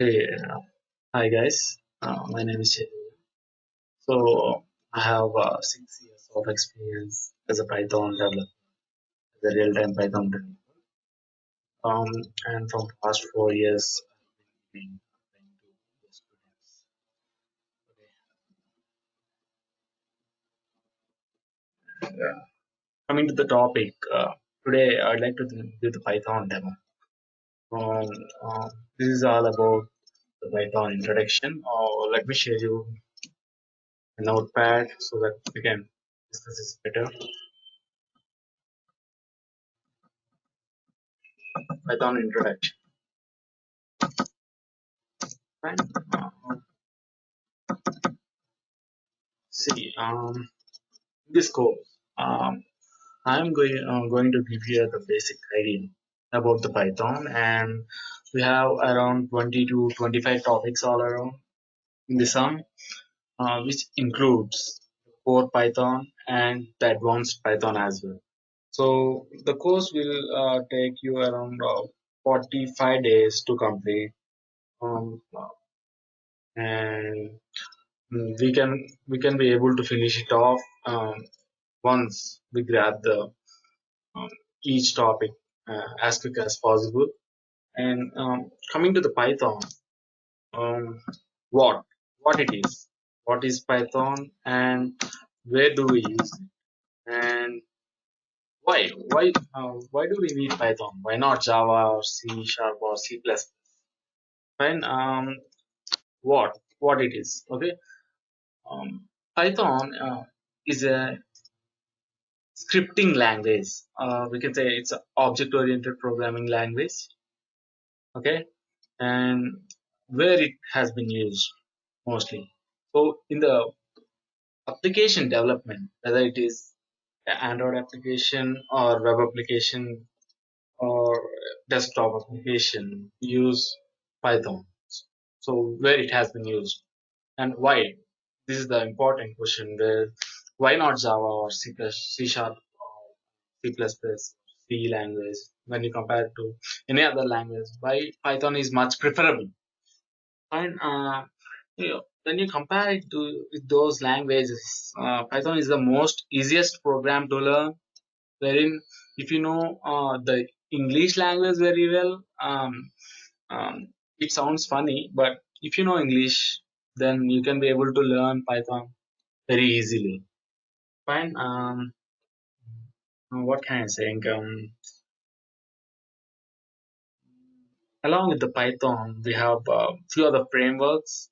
Hey, hi guys. My name is Chaitanya. So I have 6 years of experience as a Python developer, as a real-time Python developer. Um, and from past 4 years, I've been trying to the students. Yeah. Coming to the topic, today I'd like to do the Python demo. Um, uh, this is all about the Python introduction. Let me share you a notepad so that we can discuss this better. Python introduction. Right? Uh, See, this course, I'm going to give you the basic idea about the Python, and we have around 20 to 25 topics all around in the sum, which includes core Python and the advanced Python as well. So the course will take you around 45 days to complete, and we can be able to finish it off once we grab the um, each topic as quick as possible. And coming to the Python, um, what what it is, what is Python, and where do we use it, and why do we need Python? Why not Java or C Sharp or C++? Fine. What it is? Okay. Python is a scripting language. We can say it's an object-oriented programming language. Okay, and where it has been used mostly. So in the application development, whether it is an Android application or web application or desktop application, use Python. So where it has been used and why? This is the important question. Where why not Java or C Sharp or C++, C language when you compare it to any other language? Why Python is much preferable? And when you compare it to with those languages, Python is the most easiest program to learn. Wherein, if you know the English language very well, it sounds funny, but if you know English, then you can be able to learn Python very easily. Fine. What can I say? Along with the Python, we have few other frameworks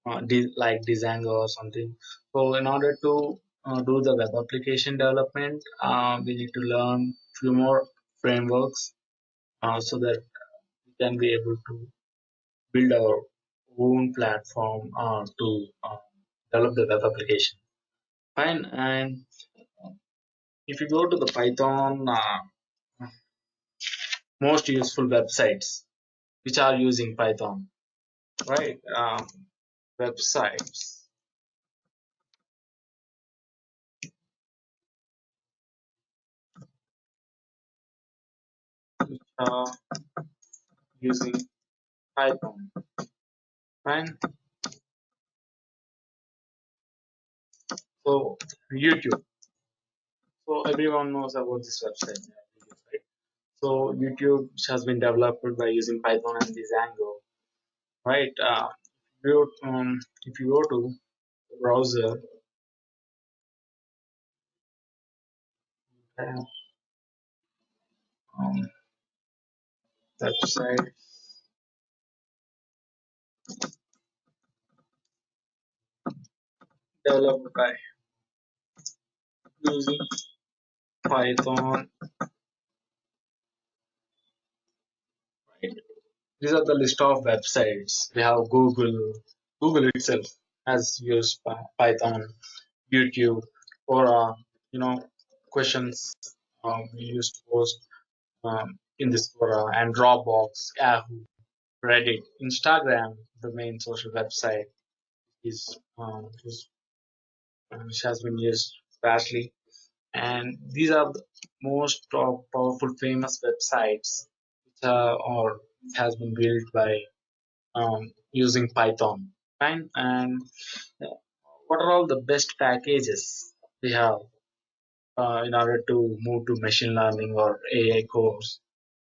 like Django or something. So in order to do the web application development, we need to learn few more frameworks so that we can be able to build our own platform to develop the web application. Fine. And if you go to the Python, most useful websites which are using Python, right? Websites which are using Python. Fine. So YouTube. So everyone knows about this website, right? So YouTube has been developed by using Python and Django, right? If you go to the browser, uh, um, website developed by using Python, right? These are the list of websites. We have Google. Google itself has used Python, YouTube for questions we used to post in this forum, and Dropbox, Yahoo, Reddit, Instagram, the main social website which has been used vastly, and these are the most powerful, famous websites which are or which has been built by. using Python. Fine. And uh, what are all the best packages we have in order to move to machine learning or AI course?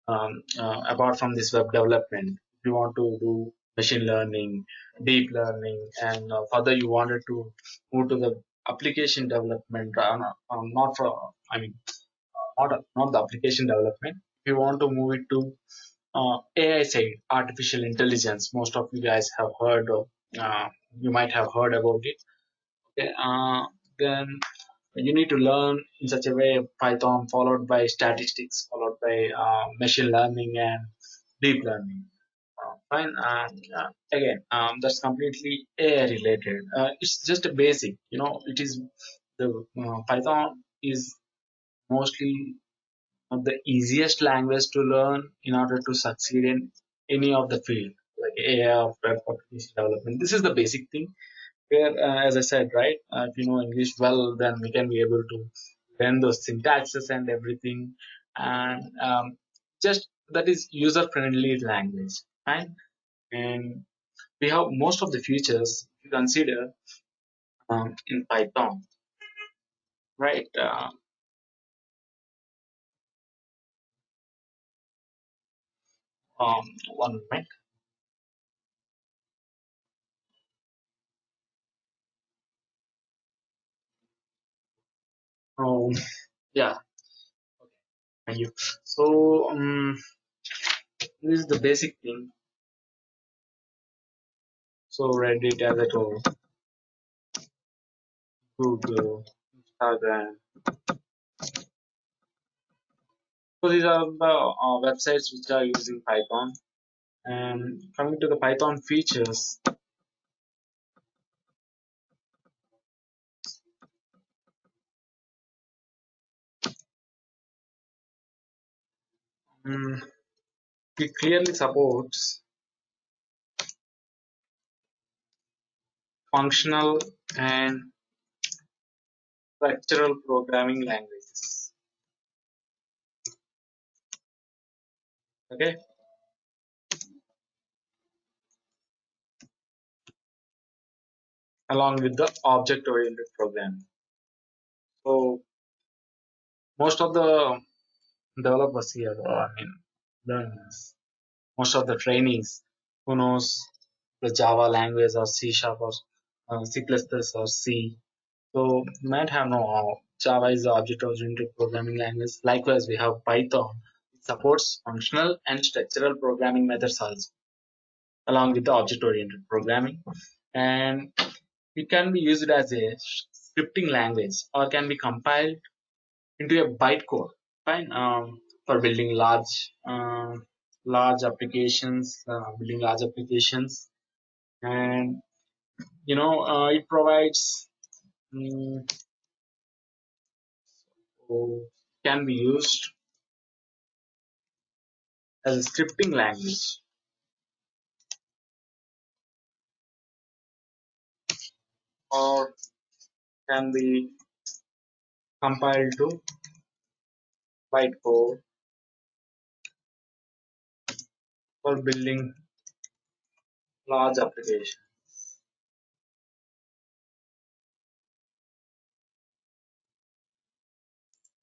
Apart from this web development, if you want to do machine learning, deep learning, and further you wanted to move to the application development, not for, I mean, not the application development. If you want to move it to AI side, artificial intelligence, most of you guys have heard of, you might have heard about it. Okay, then you need to learn in such a way Python followed by statistics, followed by machine learning and deep learning. Fine. Again, that's completely AI related. It's just a basic. It is the Python is mostly the easiest language to learn in order to succeed in any of the field, like AI or web application development. This is the basic thing. Where, as I said, right, if you know English well, then we can be able to learn those syntaxes and everything, and just that is user-friendly language, right? And we have most of the features if you consider in Python, right? 1 minute. Oh, yeah. Thank you. So this is the basic thing. So Reddit, as I told, Google, Instagram. So these are the websites which are using Python. And coming to the Python features, mm, it clearly supports functional and structural programming languages. Okay, along with the object-oriented programming. So most of the developers here, or I mean, learners, most of the trainees who knows the Java language or C Sharp or C++ plus plus or C. So you might have no Java is the object-oriented programming language. Likewise, we have Python. It supports functional and structural programming methods also, along with the object-oriented programming. And it can be used as a scripting language or can be compiled into a bytecode. Fine. For building large applications, and it provides mm, so can be used as a scripting language or can be compiled to bytecode for building large applications.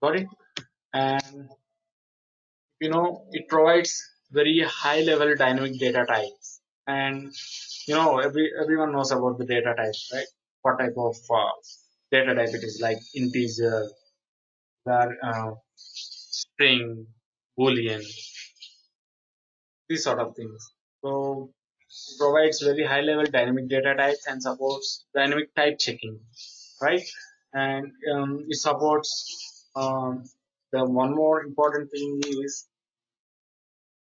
Got it? And it provides very high level dynamic data types. And everyone knows about the data types, right? What type of data type it is, like integer, string, boolean, these sort of things. So it provides very high level dynamic data types and supports dynamic type checking, right? And it supports the one more important thing is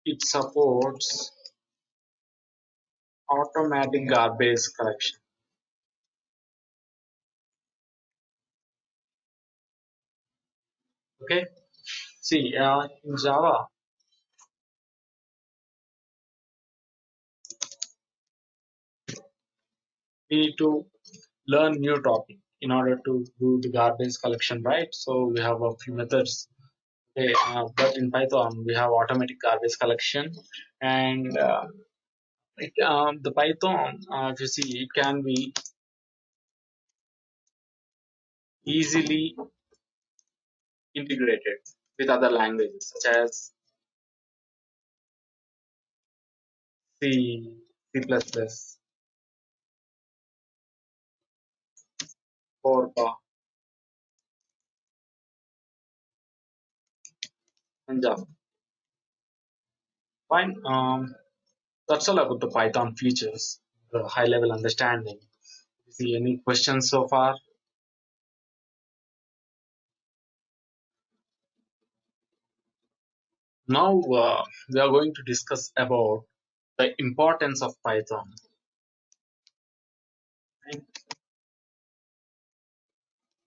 it supports automatic garbage collection. Okay. See, in Java, we need to learn new topic in order to do the garbage collection, right? So we have a few methods. Okay, but in Python, we have automatic garbage collection, and The Python, if you see, it can be easily integrated with other languages such as C, C++, Fortran, and Java. Fine. That's all about the Python features, the high level understanding. See any questions so far? Now we are going to discuss about the importance of Python. And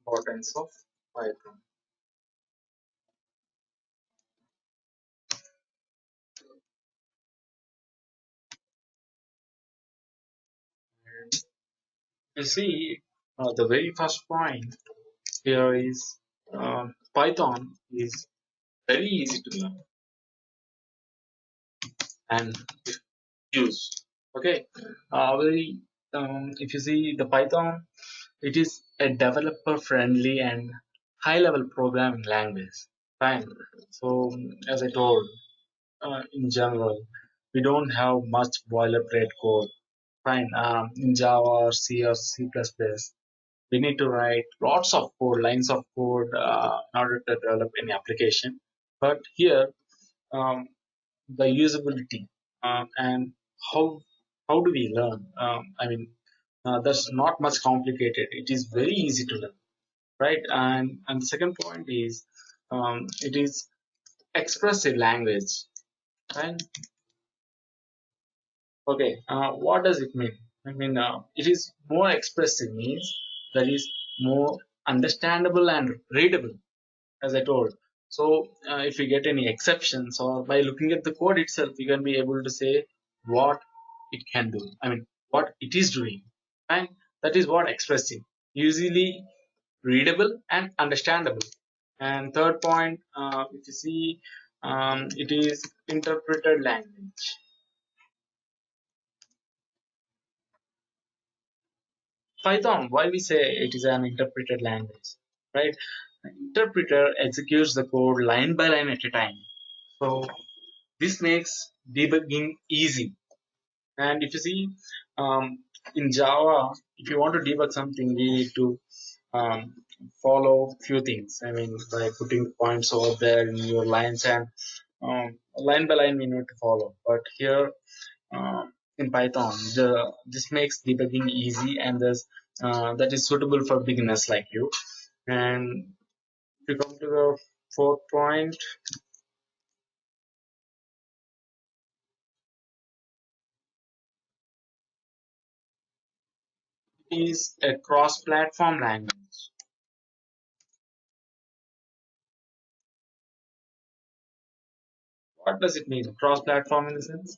importance of Python. And you see, the very first point here is Python is very easy to learn and use. Okay, very. If you see the Python, it is a developer-friendly and high-level programming language. Fine. So, as I told, in general, we don't have much boilerplate code. Fine. In Java or C or C++, we need to write lots of code, lines of code, in order to develop any application. But here, um, the usability and how how do we learn? That's not much complicated. It is very easy to learn, right? And the second point is it is expressive language, right? Okay, what does it mean? It is more expressive means that is more understandable and readable, as I told. So, if we get any exceptions or by looking at the code itself, we can be able to say what it can do. What it is doing. And that is what expressive. Usually readable and understandable. And third point, if you see, it is interpreted language. Python, why we say it is an interpreted language, right? Interpreter executes the code line by line at a time. So this makes debugging easy. And if you see, um, in Java, if you want to debug something, we need to um, follow few things. By putting the points over there in your lines and line by line we need to follow. But here in Python, this makes debugging easy and that is suitable for beginners like you. And if you come to the fourth point, is a cross-platform language. What does it mean? Cross-platform in the sense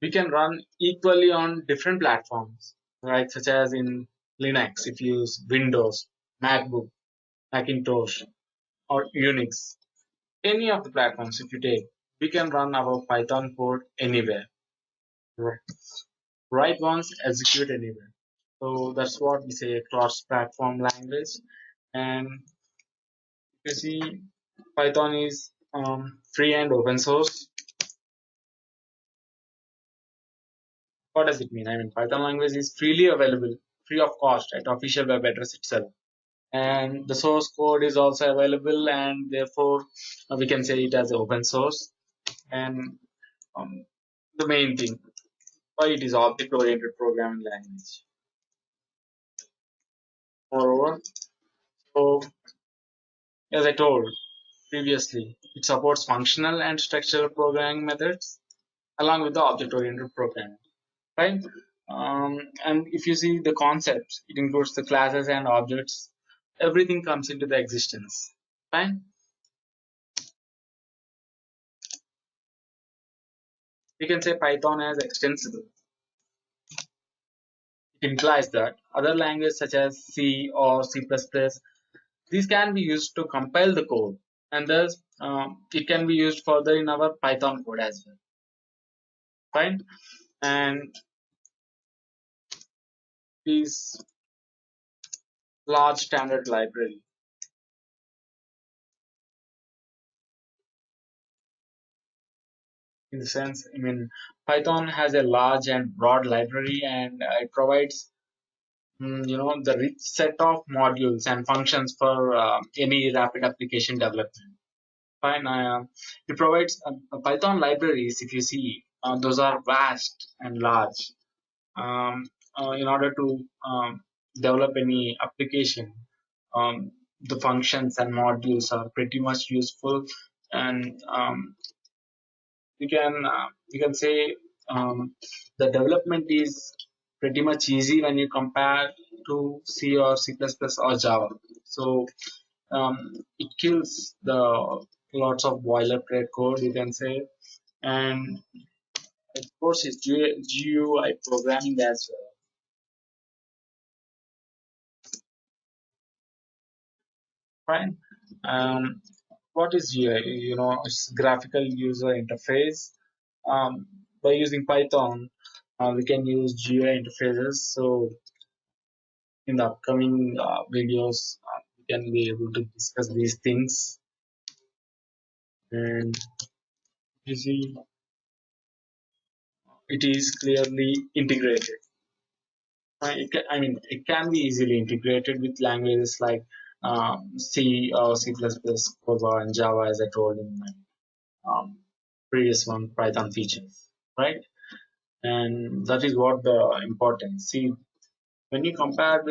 we can run equally on different platforms, right? Such as in Linux, if you use Windows, MacBook, Macintosh, or Unix, any of the platforms if you take, we can run our Python code anywhere. Right. Write once, execute anywhere. So that's what we say cross-platform language. And you see, Python is free and open source. What does it mean? Python language is freely available, free of cost at official web address itself. And the source code is also available, and therefore we can say it as open source. And um, the main thing, why it is object-oriented programming language. Moreover, so as I told previously, it supports functional and structural programming methods along with the object-oriented programming. Right? And if you see the concepts, it includes the classes and objects. Everything comes into the existence. Fine. We can say Python as extensible. It implies that other languages such as C or C++, these can be used to compile the code, and thus it can be used further in our Python code as well. Fine. and is large standard library. In the sense, I mean, Python has a large and broad library, and it provides the rich set of modules and functions for any rapid application development. Fine. It provides Python libraries. If you see, those are vast and large. Um, in order to develop any application, um, the functions and modules are pretty much useful, and you can say the development is pretty much easy when you compare to C or C++ or Java. So it kills the lots of boilerplate code, you can say, and of course it's GUI programming as well. Fine. Um, what is GUI? It's graphical user interface. By using Python, we can use GUI interfaces. So in the upcoming videos, we can be able to discuss these things. And you see, it is clearly integrated. It can be easily integrated with languages like C or C++, Java, and Java, as I told in my previous one, Python features, right? And that is what the importance. See, when you compare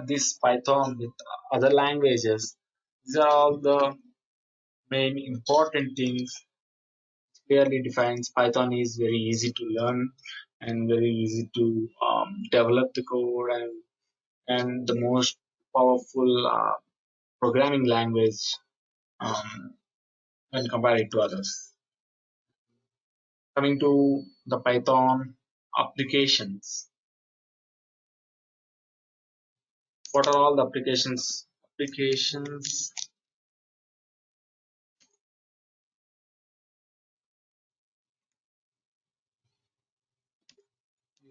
this Python with other languages, these are all the main important things. Clearly defines Python is very easy to learn and very easy to develop the code, and the most powerful programming language um, when compared to others. Coming to the Python applications, what are all the applications? Applications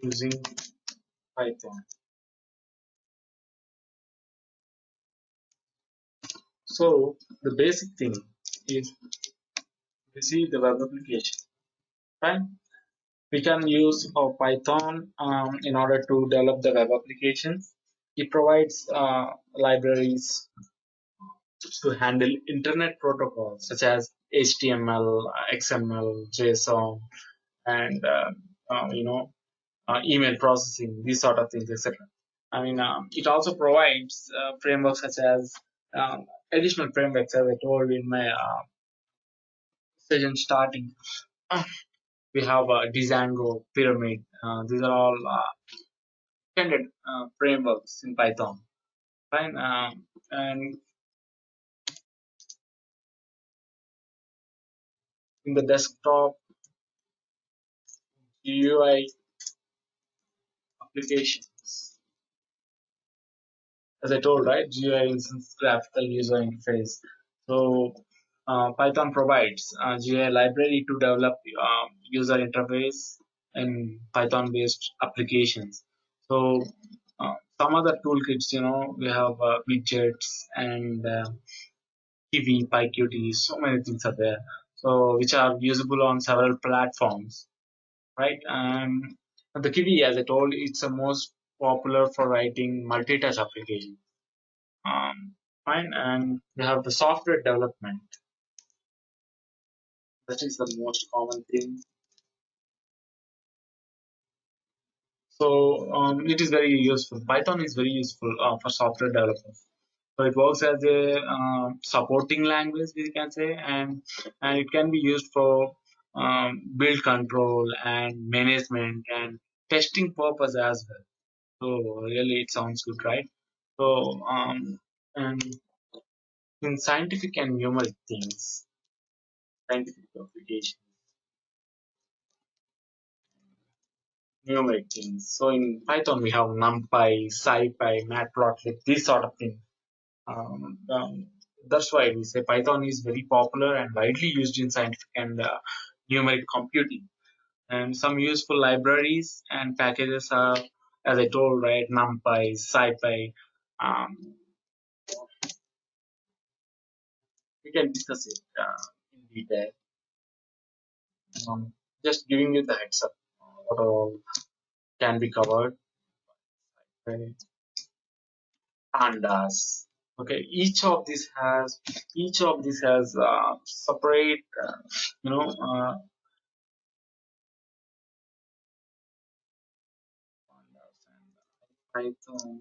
using Python. So the basic thing is we see the web application, right? We can use Python in order to develop the web applications. It provides libraries to handle internet protocols such as HTML, XML, JSON, and email processing, these sort of things, etc. It also provides frameworks such as um, additional frameworks, as I told in my session starting. We have Django, Pyramid. These are all extended frameworks in Python. Fine. And in the desktop GUI applications, as I told, right, GUI is graphical user interface. So Python provides a GUI library to develop user interface in Python-based applications. So some other toolkits, we have widgets and Kiwi, PyQt, so many things are there. So which are usable on several platforms, right? The Kiwi, as I told, it's the most popular for writing multi-touch applications. Um, Fine, and we have the software development. That is the most common thing. So it is very useful. Python is very useful for software developers. So it works as a supporting language, we can say, and it can be used for build control and management and testing purpose as well. So really, it sounds good, right? So and in scientific and numeric things, scientific applications, numeric things. So in Python, we have NumPy, SciPy, Matplotlib, these sort of things. Um, um, that's why we say Python is very popular and widely used in scientific and numeric computing. And some useful libraries and packages are, as I told, right, NumPy, SciPy. Um, we can discuss it in detail. Um, just giving you the heads up what all can be covered. Right? Pandas. Okay, each of these has separate, you know, pandas and Python,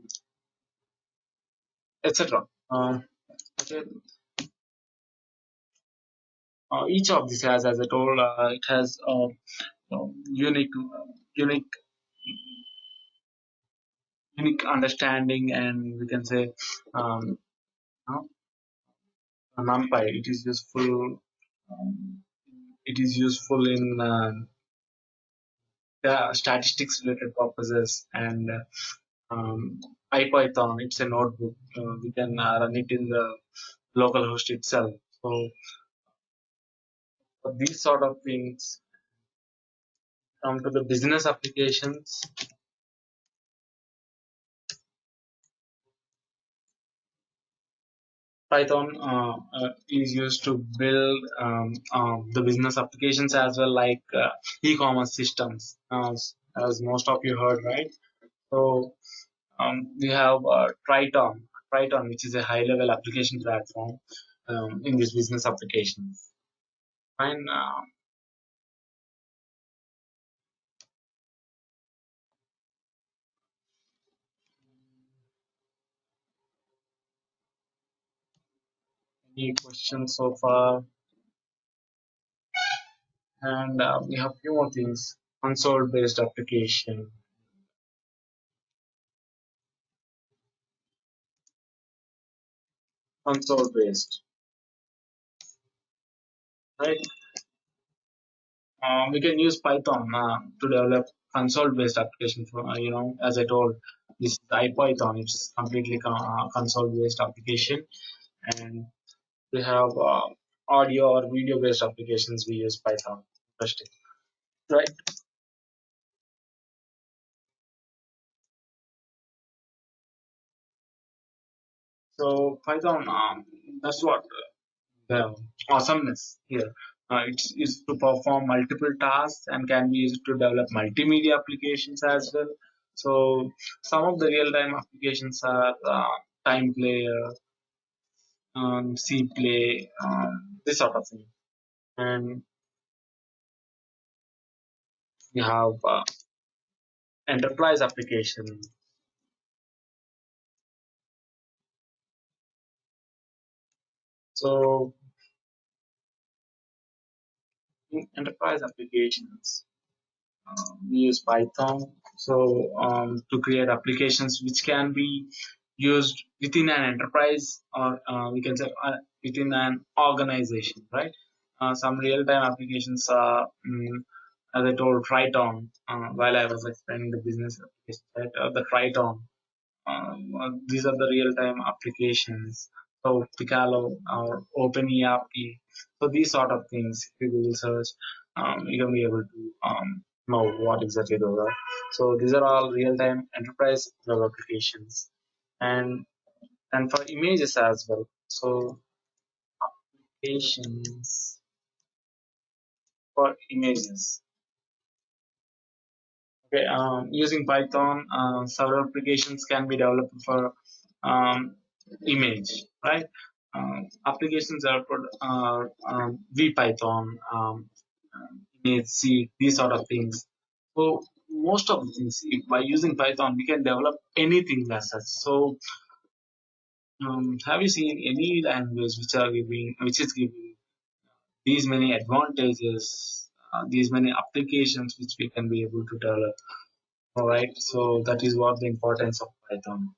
etc. Okay, each of these has, as I told, it has unique, unique understanding, and we can say, um, you know, NumPy. It is useful. Um, it is useful in the statistics related purposes, and IPython. It's a notebook. We can run it in the local host itself. So for these sort of things, come to the business applications. Python is used to build the business applications as well, like e-commerce systems, as most of you heard, right? So we have Triton, which is a high-level application platform in these business applications. Fine. Any questions so far? And we have few more things. Console-based application, console-based, right? We can use Python to develop console-based application. For, as I told, this is IPython. It's completely console-based application, and we have audio or video-based applications. We use Python. Interesting, right? So Python, that's what the awesomeness here. It's used to perform multiple tasks and can be used to develop multimedia applications as well. So some of the real-time applications are time player, C play, this sort of thing. And we have enterprise application. So in enterprise applications, we use Python. So to create applications which can be used within an enterprise, or we can say within an organization, right? Some real-time applications are, as I told, Triton, while I was explaining the business application, right? The Triton. These are the real-time applications. So Picalo or OpenERP. So these sort of things, if you Google search, you can be able to know what exactly those are. So these are all real-time enterprise level applications, and for images as well. So applications for images. Okay, using Python, several applications can be developed for um, image, right? Applications are for VPython, image, C, these sort of things. So most of the things, if by using Python, we can develop anything as such. So have you seen any language which is giving these many advantages, these many applications which we can be able to develop? All right, so that is what the importance of Python.